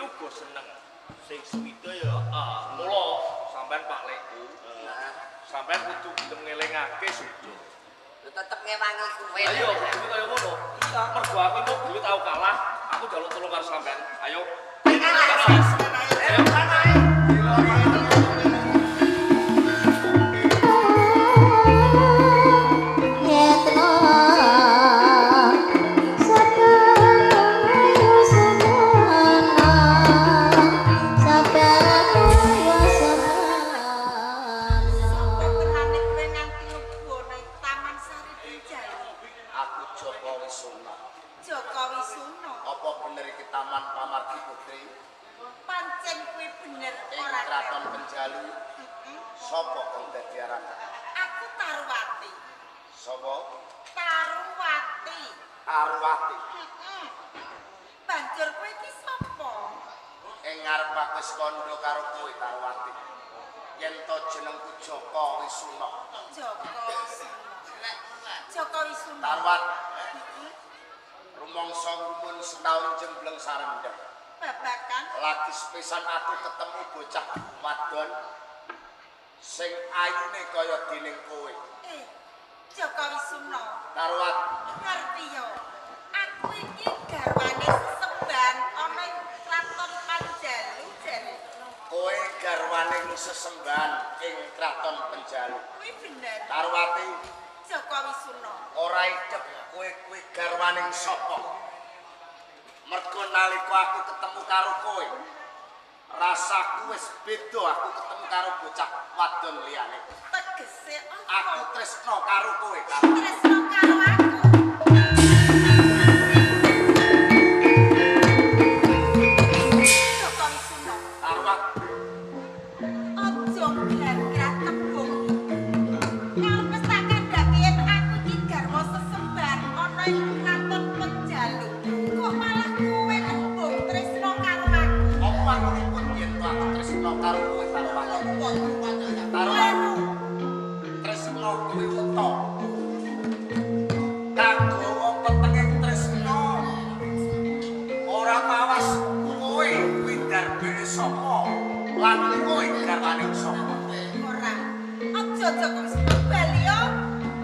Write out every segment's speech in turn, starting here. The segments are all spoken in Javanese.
iki uga seneng. Sing suwite ya, mula sampean Pak Lekku. Sampean kudu gelem ngelingake Sudo. Tetep ngewangi kuwe. Ayo, kudu kaya ngono. Iya, mergo aku mau dulu tau kalah, aku njaluk tulung karo sampean. Ayo. Ayo, pisan aku ketemu bocah wadon sing ayune kaya dening kowe. Joko Wisuna. Tarwat. Ngerti yo. Aku iki garwane sesemban ana ing Kraton Panjalu jare. Kowe garwane sesemban ing Kraton Panjalu. Kuwi bener. Tarwati. Joko Wisuna. Ora idep kowe kuwi garwane sapa? Mergo nalika aku ketemu karo kowe rasaku wis beda aku ketemu karo bocah wadon liyane. Tegese aku tresno karo kowe. Tresno karo aku. Joko Wisuna. Tarwat. Ojo gara-gara tembung. Kalau wis tak kandhaken aku iki garwa sesemban ana ing Kraton Panjalu. Kok malah kowe tembung tresno karo aku. Apa aku yen aku tresno karo kowe Tarwat? Tarwat. Tresno kuwi uta. Kagawa petenge tresno. Ora mawas kowe kuwi darbene sapa? Lan kowe garwane sapa? Ora. Aja Joko Wisuna bali yo.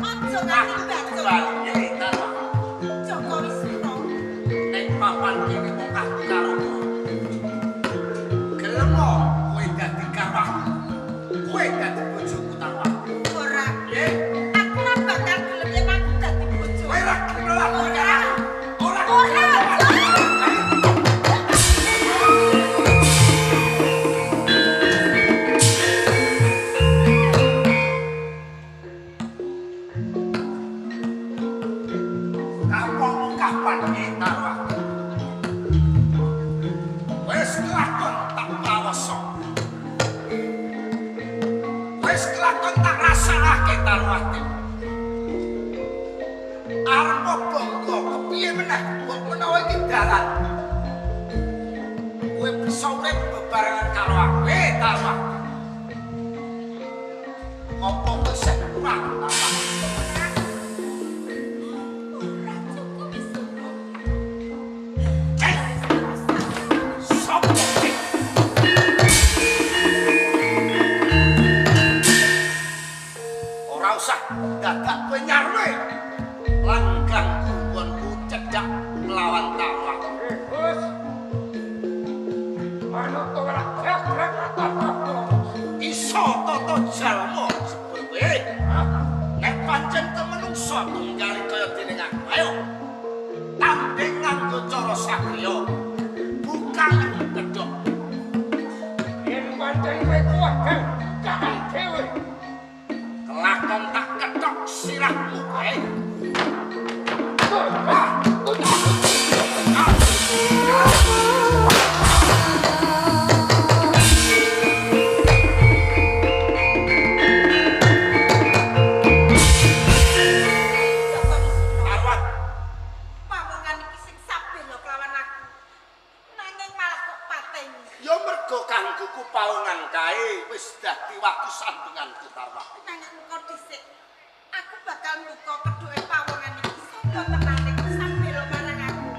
Aja nganti bacok. Bali Tarwat. Joko Wisuna. Nek papan kene mongkah karo kowe. Gelem kowe dadi karwaku. Kowe dadi bojoku Tarwat. Ora. Aku ora bakal gelem yen aku dadi bojo. Kowe ra gelem Ora. Ora. Ora. Kapan Tarwat? Wis kelakon tak pawasa. Wis kelakon tak rasakake Tarwat. Arep bangga kepiye meneh kok menawa iki dalan. Kowe bisa urip bebarengan karo aku Tarwat. Apa wis kurang Tarwat? Dadak kowe nyarwe langgang kuwonku cedak melawan Tarwat. Bos. Manut ora gegrek iso tata jalma sepewe. Nek pancen menungso tunggal kaya dene aku. Ayo. Tanding nganggo cara sakya. Bukan gedhok. Yen pancen kowe kuat kan kakan dhewe. Kelakon tak ketok sirahmu kowe. Tarwat. Pawongan iki sing sabe lho kelawan aku. Nanging malah kok pateni. Ya mergo kanggoku pawongan kae wis dadi waktu sambunganku Tarwat. Nanging engko dhisik aku bakal mbuka kedue pawongan iki sapa tenane sabe lho marang aku.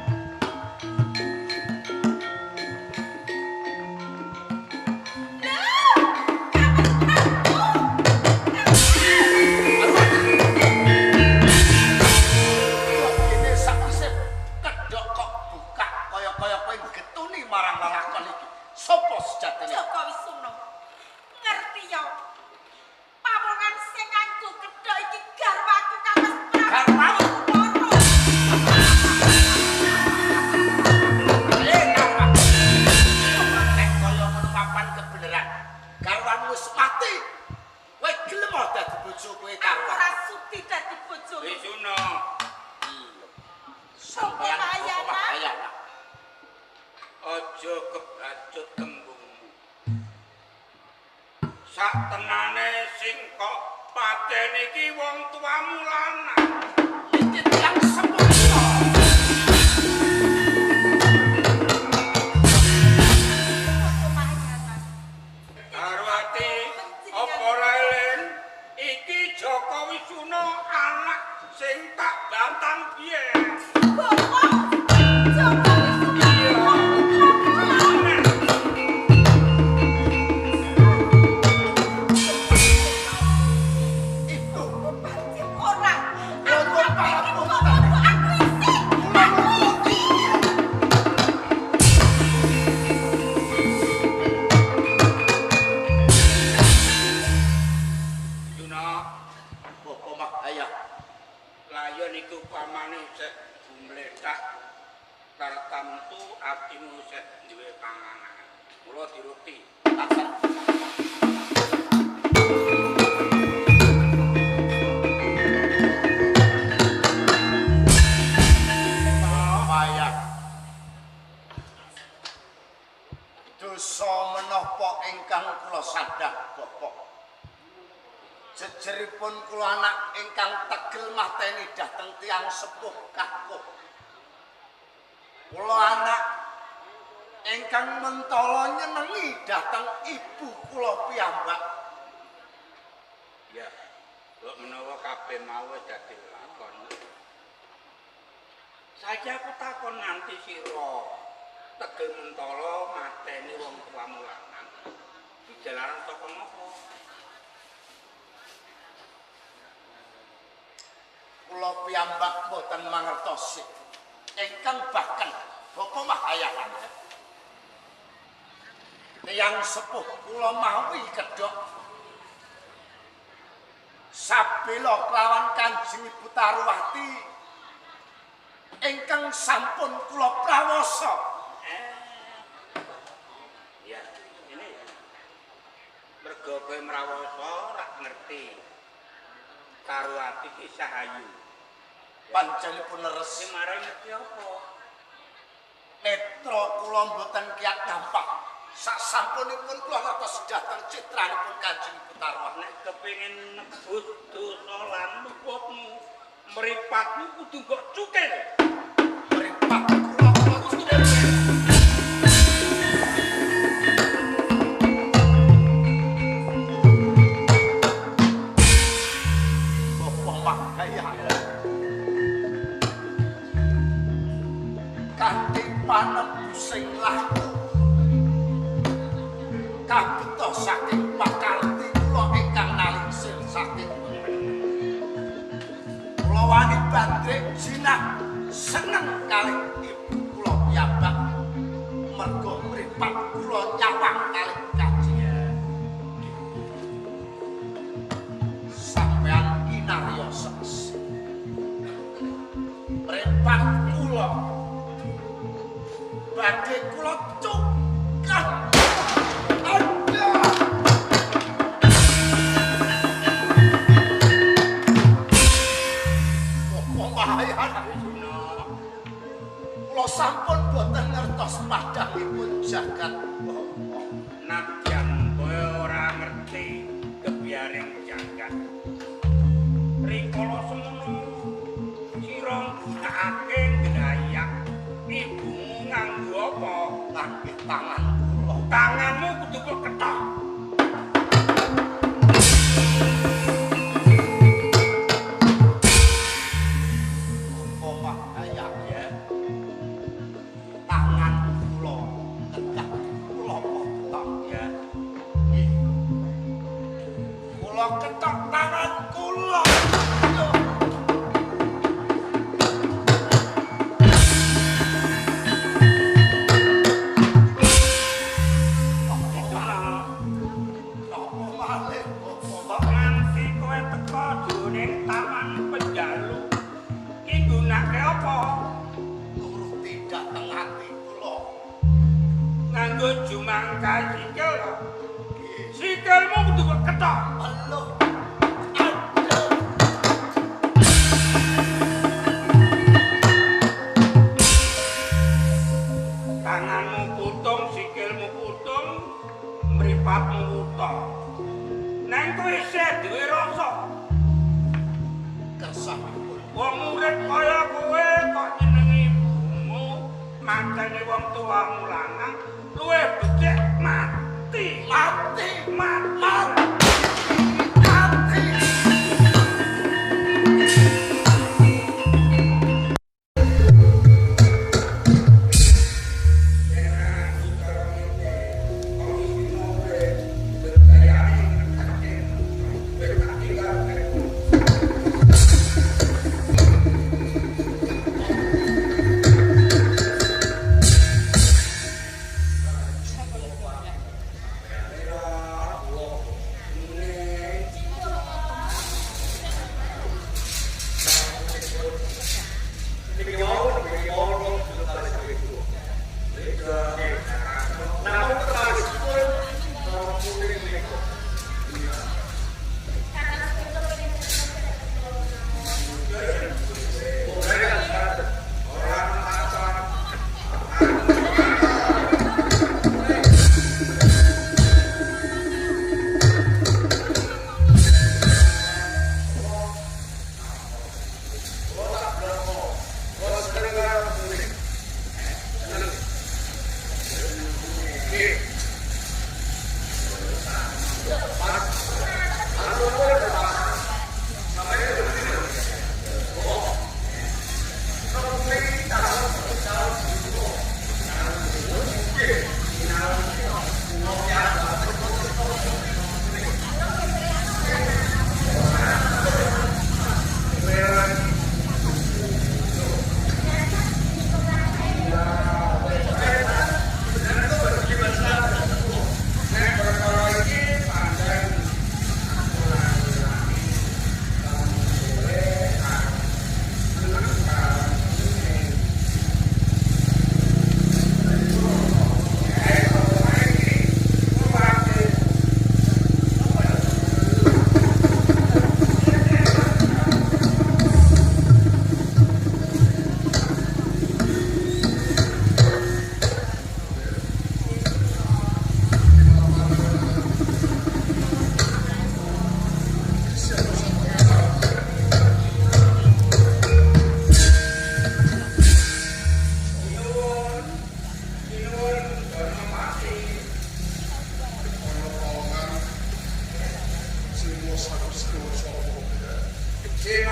sak tenane sing kok pateni iki wong tuamu lanang. Iki tiyang sepuh. Arwati apa ora eling iki Joko Wisuna anak sing tak bantang biyen. Iku pamane sek mletak tartamtu atimu sek duwe panganan. Mula diruti. Payah. Dosa menapa ingkang kula sadhah Bapak. Jejeripun kula anak ingkang tegel mateni dhateng tiyang sepuh kakuh. Kula anak ingkang mentala nyenengi dhateng ibu kula piyambak. Ya, kok menawa kabeh mau dadi lakon. Saiki aku takon nanti sira tegel mentala mateni wong tuamu lanang. Dijalaran saka napa? Kula piyambak boten mangertosi ingkang bahkan Bapak Mahayahan. Tiyang sepuh kula mawi kedhok sabela kelawan Kanjeng Ibu Tarwati ingkang sampun kula prawasa. Ya, ini ya. Mergo kowe mrawasa ora ngerti. Tarwati ki sahayu. Panjenipun leres. Sing marai ngerti apa? Netra kula mboten kiat nampak. Sasampunipun kula ngertos dhateng citranipun Kanjeng Ibu Tarwati. Nek kepengin nebut dosa lan luputmu, mripatmu kudu mbok cukil. Mripat kula cukil. Bapak Mahayahan. Kanthi panembu sing laku kabeto saking pakarti kula ingkang nalingsir saking kula wani bandrek jinah seneng kalih ibu kula piyambak merga mripat kula nyawang kalih kajian sampean kinarya seksi mripat kula badhe kula cukah. Kula sampun boten ngertos padhangipun jagat Bapak. Nadyan kowe ora ngerti kebiaring jagat. Rikala semono sira nggunakake nggayak ibumu nganggo apa? Ngangge tangan kula. Tanganmu kudu kok ketok. Tangan kula kedah kula ketok Ya. kula ketok tangan kula. Kok nganti kowe teka jroning taman penjalu. Ki nggunakake apa? Nuruti dhateng ati kula. Nganggo jumangka sikil. Sikilmu kudu kok ketok. Aduh. Tanganmu putung, sikilmu putung, mripatmu utuh. kowe isih duwe rasa. Kersa pripun? Wong murid kaya kowe kok nyenengi ibumu, mateni wong tuamu lanang, luwih becik mati. Mati. Mati. Sing